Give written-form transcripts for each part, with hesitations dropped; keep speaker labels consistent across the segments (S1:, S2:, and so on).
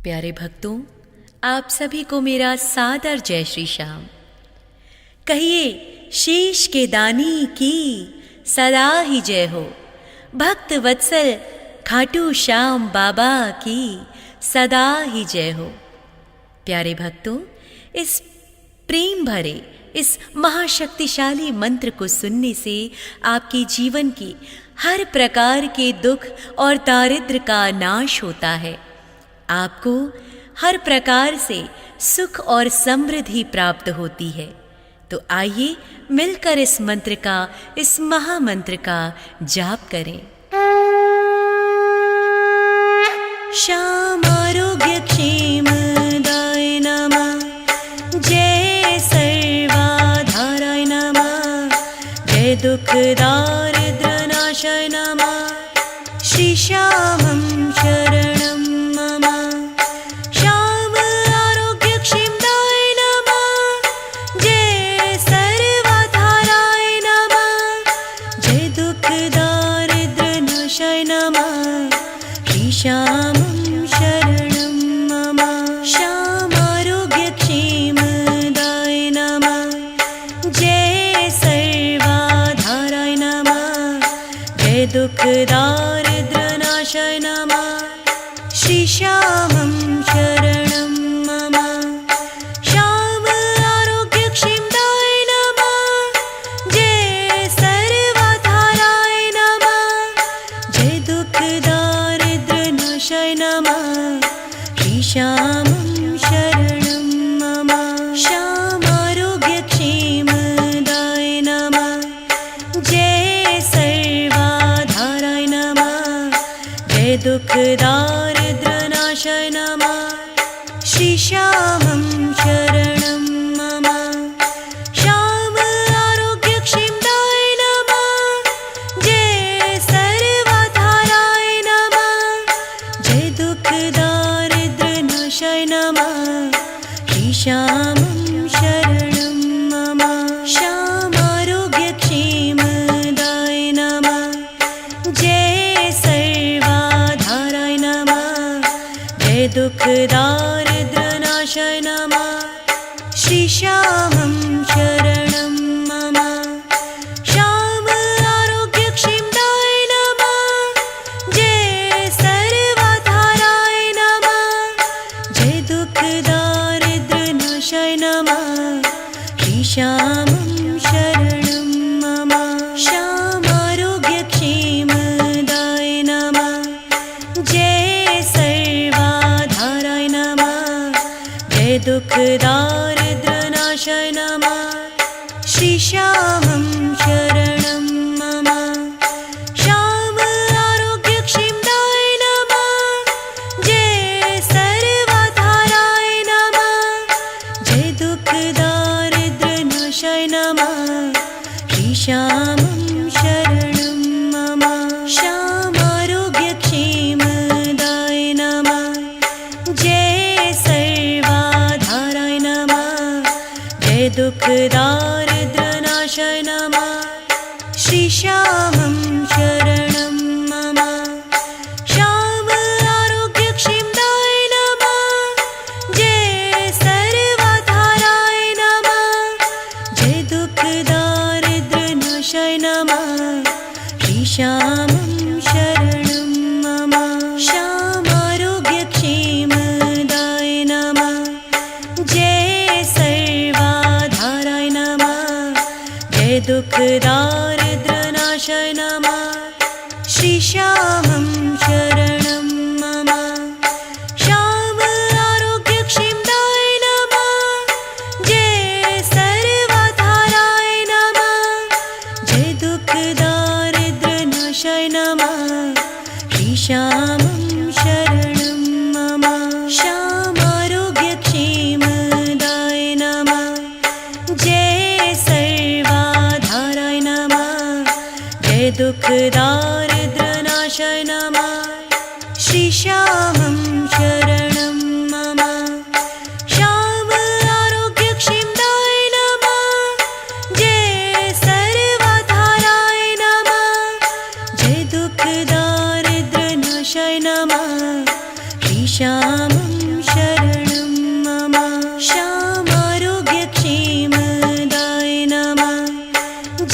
S1: प्यारे भक्तों, आप सभी को मेरा सादर जय श्री श्याम। कहिए शीश के दानी की सदा ही जय हो। भक्त वत्सल खाटू श्याम बाबा की सदा ही जय हो। प्यारे भक्तों, इस प्रेम भरे इस महाशक्तिशाली मंत्र को सुनने से आपके जीवन की हर प्रकार के दुख और दारिद्र्य का नाश होता है। आपको हर प्रकार से सुख और समृद्धि प्राप्त होती है। तो आइए मिलकर इस मंत्र का, इस महामंत्र का जाप करें। श्याम आरोग्य क्षेम दाय नमः, जय सर्वाधाराय नमः, जय दुख दारिद्र्य नाशाय नमः, श्री श्यामं शरणं मम। श्याम आरोग्य क्षेमदाय नमः, जय सर्वाधाराय नमः, जय दुख दारिद्र्य नाशाय नमः, श्री श्यामं शरणं मम। श्याम आरोग्य क्षेमदाय नमः, जय सर्वाधाराय नमः, जय दुख दारिद्र्य नाशाय नमः, श्री श्यामं शरणं मम। श्याम आरोग्य क्षेमदाय नमः, जय सर्वाधाराय नमः, जय दुख दारिद्र्य नाशाय नमः, श्री श्यामं शरणं मम। श्याम आरोग्य क्षेमदाय नमः, जय सर्वाधाराय नमः, जय दुख दारिद्र्य नाशाय नमः, श्री श्यामं शरणं मम। श्याम आरोग्य क्षेमदाय नमः, जय सर्वाधाराय नमः, जय दुख दारिद्र्य नाशाय नमः, श्री श्यामं शरणं मम। श्याम आरोग्य क्षेमदाय नमः, जय सर्वाधाराय नमः, जय दुख दारिद्र्य नाशाय नमः, श्री श्यामं शरणं मम। श्याम आरोग्य क्षेमदाय नमः, जय सर्वाधाराय नमः, जय दुख दारिद्र्य नाशाय नमः, श्री श्यामं शरणं मम। श्याम आरोग्य क्षेमदाय नमः, जय सर्वाधाराय नमः, जय दुख दारिद्र्य नाशाय नमः, श्री श्यामं शरणं मम। श्याम आरोग्य क्षेमदाय नमः, जय सर्वाधाराय नमः, जय दुख दारिद्र्य नाशाय नमः, श्री श्यामं शरणं मम। श्याम आरोग्य क्षेमदाय नमः, जय सर्वाधाराय नमः, जय दुख दारिद्र्य नाशाय नमः, श्री श्यामं शरणं मम। श्याम आरोग्य क्षेमदाय नमः, जय सर्वाधाराय नमः, जय दुख दारिद्र्य नाशाय नमः, श्री श्यामं शरणं मम। श्याम आरोग्य क्षेमदाय नमः, जय सर्वाधाराय नमः, जय दुख दारिद्र्य नाशाय नमः, श्री श्यामं शरणं मम। श्याम आरोग्य क्षेमदाय नमः, जय सर्वाधाराय नमः, जय दुख दारिद्र्य नाशाय नमः, श्री श्यामं शरणं मम। श्याम आरोग्य क्षेमदाय नमः, जय सर्वाधाराय नमः, जय दुख दारिद्र्य नाशाय नमः, श्री श्यामं शरणं मम। श्याम आरोग्य क्षेमदाय नमः, जय सर्वाधाराय नमः, जय दुख दारिद्र्य नाशाय नमः, श्री श्यामं शरणं मम श्यामारोग्यक्षेमदाय नमः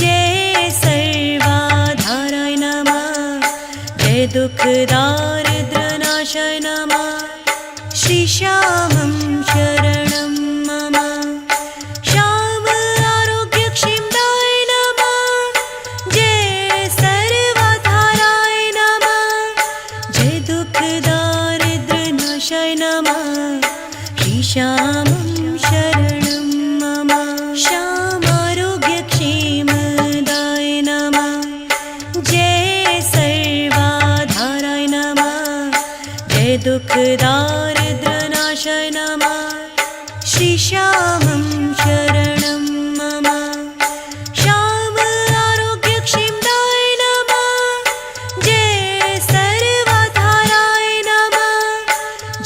S1: जय सर्वाधाराय नमः जय दुःखदारिद्र्यनाशाय नमः श्री श्यामं शरणं मम श्याम आरोग्यक्षेमदाय नमः जय सर्वाधाराय नमः जय दुःखदारिद्र्यनाशाय नमः श्री श्यामं शरणं मम श्यामारोग्यक्षेमदाय नमः जय सर्वाधाराय नमः जय दुःखदारिद्र्यनाशाय नमः श्री श्यामं शरणं मम श्याम आरोग्यक्षेमदाय नमः जय सर्वाधाराय नमः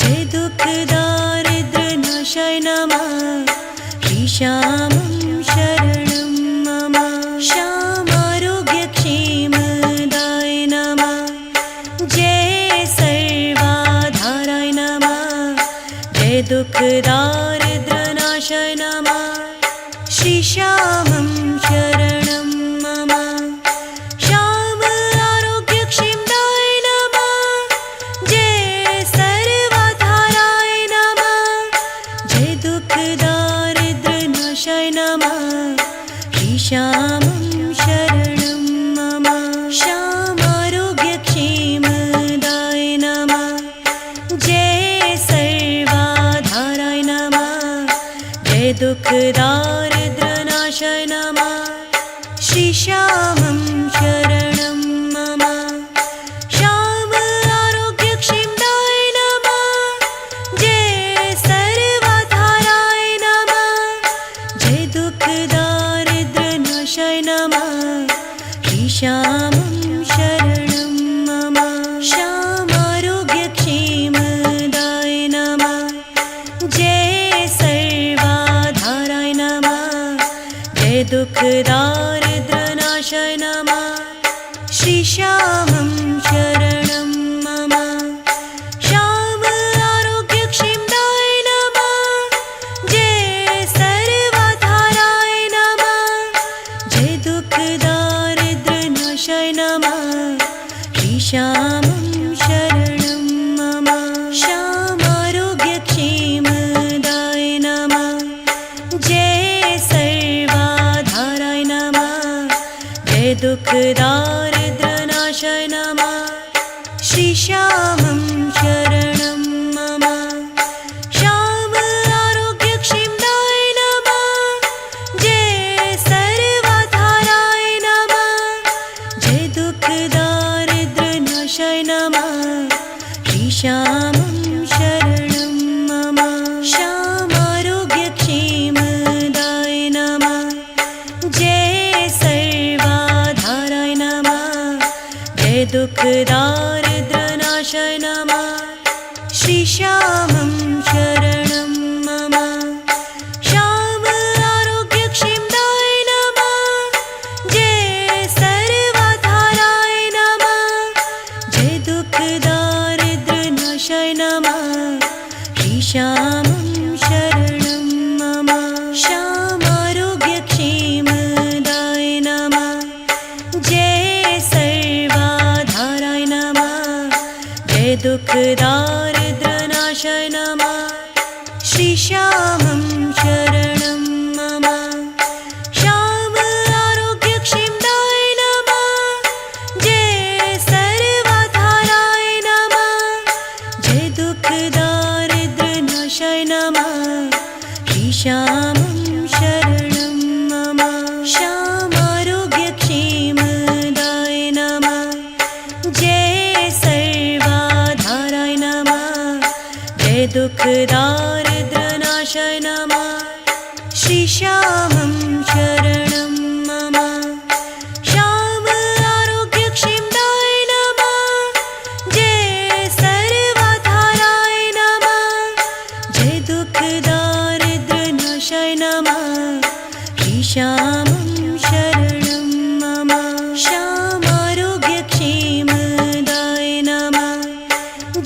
S1: जय दुःखदारिद्र्यनाशाय नमः श्री श्यामं शरणं मम श्यामारोग्यक्षेमदाय नमः जय सर्वाधाराय नमः जय दुःखदारिद्र्यनाशाय नमः श्री श्यामं शरणं मम श्याम आरोग्यक्षेमदाय नमः जय सर्वाधाराय नमः जय दुःखदारिद्र्यनाशाय नमः श्री श्यामं शरणं मम श्यामारोग्यक्षेमदाय नमः जय सर्वाधाराय नमः जय दुःखदारिद्र्यनाशाय नमः श्री श्यामं शरणं मम श्याम आरोग्यक्षेमदाय नमः जय सर्वाधाराय नमः जय दुःखदारिद्र्यनाशाय नमः श्री श्यामं शरणं मम श्यामारोग्यक्षेमदाय नमः जय सर्वाधाराय नमः जय दुःखदारिद्र्यनाशाय नमः श्री श्यामं शरणं मम श्याम आरोग्यक्षेमदाय नमः जय सर्वाधाराय नमः जय दुःखदारिद्र्यनाशाय नमः श्री श्यामं शरणं मम श्यामारोग्यक्षेमदाय नमः जय सर्वाधाराय नमः जय दुःखदारिद्र्यनाशाय नमः श्री श्यामं शरणं मम श्याम आरोग्यक्षेमदाय नमः जय सर्वाधाराय नमः जय दुःखदारिद्र्यनाशाय नमः श्री श्यामं शरणं मम श्यामारोग्यक्षेमदाय नमः जय सर्वाधाराय नमः जय दुःखदारिद्र्यनाशाय नमः श्री श्यामं शरणं मम श्याम आरोग्यक्षेमदाय नमः जय सर्वाधाराय नमः जय दुःखदारिद्र्यनाशाय नमः श्री श्यामं शरणं मम श्यामारोग्यक्षेमदाय नमः जय सर्वाधाराय नमः जय दुःखदारिद्र्यनाशाय नमः श्री श्यामं शरणं मम श्याम आरोग्यक्षेमदाय नमः जय सर्वाधाराय नमः जय दुःखदारिद्र्यनाशाय नमः श्री श्यामं शरणं मम श्यामारोग्यक्षेमदाय नमः जय सर्वाधाराय नमः जय दुःखदारिद्र्यनाशाय नमः श्री श्यामं शरणं मम श्याम आरोग्यक्षेमदाय नमः जय सर्वाधाराय नमः जय दुःखदारिद्र्यनाशाय नमः श्री श्यामं शरणं मम श्यामारोग्यक्षेमदाय नमः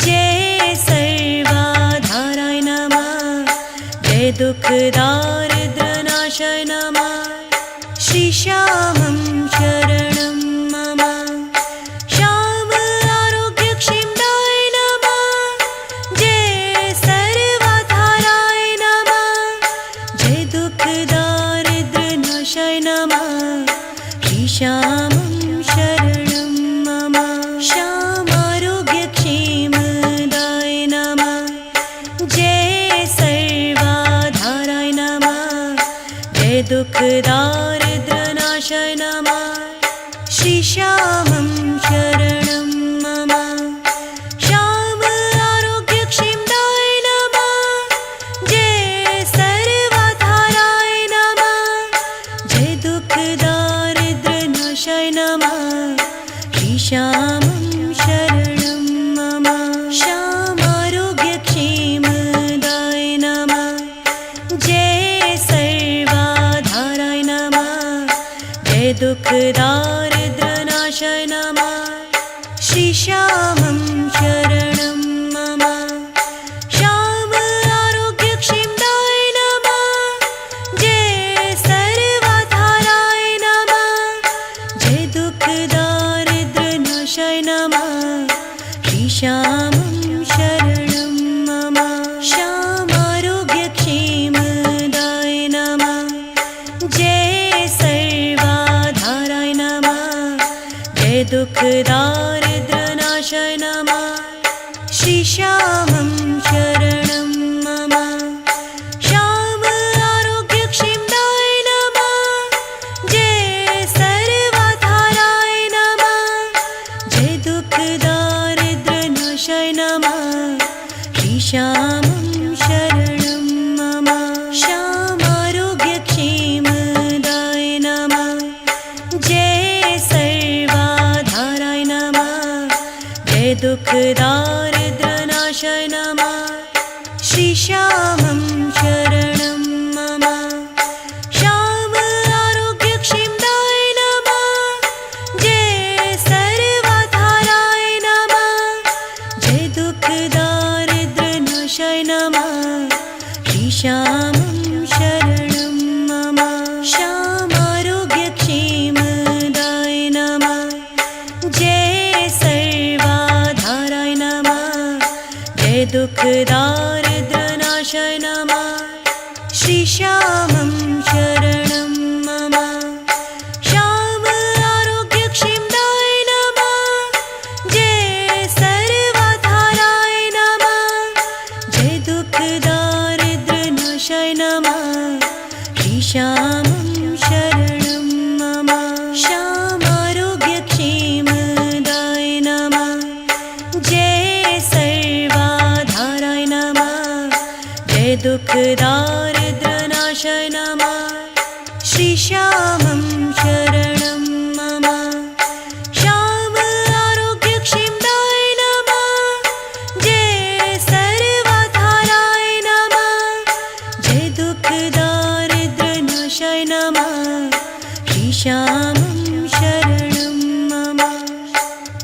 S1: जय सर्वाधाराय दुःख दारिद्र्यनाशाय नमः श्रीश्यामं शरणं मम श्याम आरोग्यक्षेमदाय नमः जय सर्वधाराय नमः जय दुःख दारिद्र्यनाशाय नमः श्रीश्यामं शरणं मम श्याम आरोग्यक्षेमदाय नमः जय सर्वधाराय नमः जय दुःख दारिद्र्यनाशाय नमः श्रीश्यामं शरणं मम श्याम आरोग्यक्षेमदाय नमः जय सर्वधाराय नमः जय दुःख दारिद्र्यनाशाय नमः श्रीश्यामं शरणं मम श्याम आरोग्यक्षेमदाय नमः जय सर्वधाराय नमः जय दुःख दारिद्र्यनाशाय नमः श्रीश्यामं शरणं मम श्याम आरोग्यक्षेमदाय नमः जय सर्वधाराय नमः जय दुःख दारिद्र्यनाशाय नमः श्रीश्यामं शरणं मम श्याम आरोग्यक्षेमदाय नमः जय सर्वधाराय नमः जय दुःख दारिद्र्यनाशाय नमः श्रीश्यामं शरणं मम श्याम आरोग्यक्षेमदाय नमः जय सर्वधाराय नमः जय दुःख दारिद्र्यनाशाय नमः श्रीश्यामं शरणं मम श्याम आरोग्यक्षेमदाय नमः जय सर्वधाराय नमः जय दुःख दारिद्र्यनाशाय नमः श्रीश्यामं शरणं मम श्याम आरोग्यक्षेमदाय नमः जय सर्वधाराय नमः जय दुःख दारिद्र्यनाशाय नमः श्रीश्यामं शरणं मम श्याम आरोग्यक्षेमदाय नमः जय सर्वधाराय नमः जय दुःख दारिद्र्यनाशाय नमः श्रीश्यामं शरणं मम श्याम आरोग्यक्षेमदाय नमः जय सर्वधाराय नमः जय दुःख दारिद्र्यनाशाय नमः श्रीश्यामं शरणं मम श्याम आरोग्यक्षेमदाय नमः जय सर्वधाराय नमः जय दुःख दारिद्र्यनाशाय नमः श्रीश्यामं